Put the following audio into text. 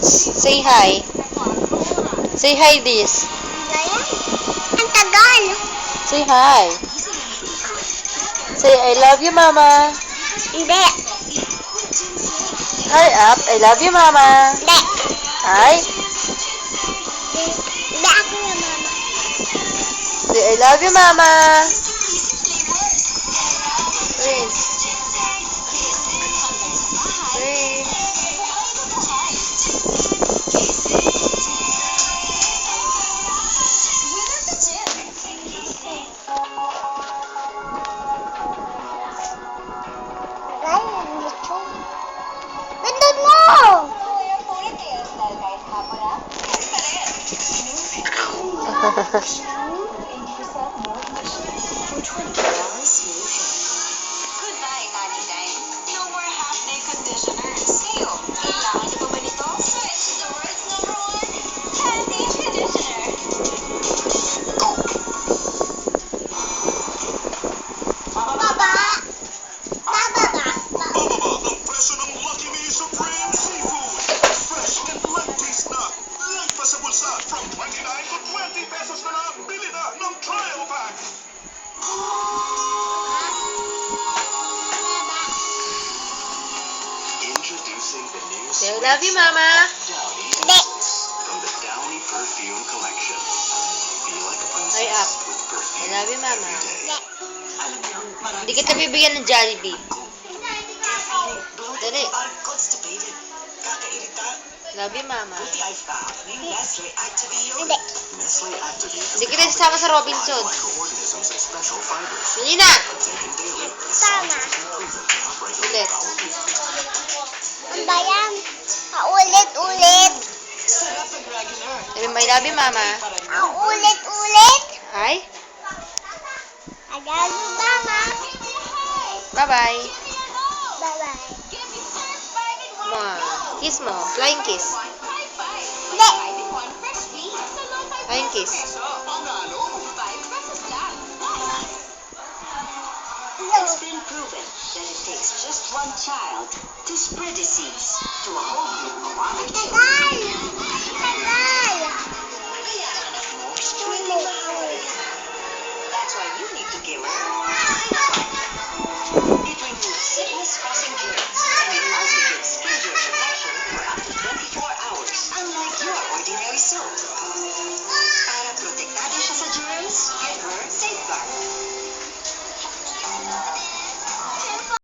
Say hi. Say hi, this. Ang tagal. Say hi. Say, I love you, Mama. Hindi. Hi, up. I love you, Mama. Hindi. Hi. Hindi ako yung mama. Say, I love you, Mama. Prince. Prince. Tagal. Bindon mo! Goodbye, Tani Time. No more half-day conditioners. Kayo, kailangan niyo ba nito? Switch to the world's #1 handy conditioner. Baba. Bababa. Bababa ang presyo ng Lucky Me Supreme Seafood. Fresh and light taste na. Light pa sa bulsa. From 29 to 20 pesos na lang. Bili na ng trial pack. Introducing the new Say, I love you, Mama. Downy Hindi. from the Downy Perfume Collection. Feel like a Hi, up. princess with I perfume love you, Mama. every day. Hindi. Alam niyo, marami Hindi kita bibigyan ng Jollibee. Dali. constipated. Kakairita. Love you, Mama. I found new Nestle Activate Hindi. Nestle Activate Hindi kita sasama sa Robinson. microorganisms and special fibers. Hindi na. Taken daily, Tama. proven to help regulate Ulit. bowel movement. Ang bayan. Paulit-ulit. Sarap pag regular. Sabi mo, I love you, Mama. Ang ulit-ulit. Hi. Agal mo, mama. Bye-bye. Bye-bye. Mwah. Kiss mo. Flying kiss. Hindi. Flying kiss. It's been proven that it takes just one child to spread disease to a whole new quantity. Tagal. Tagal.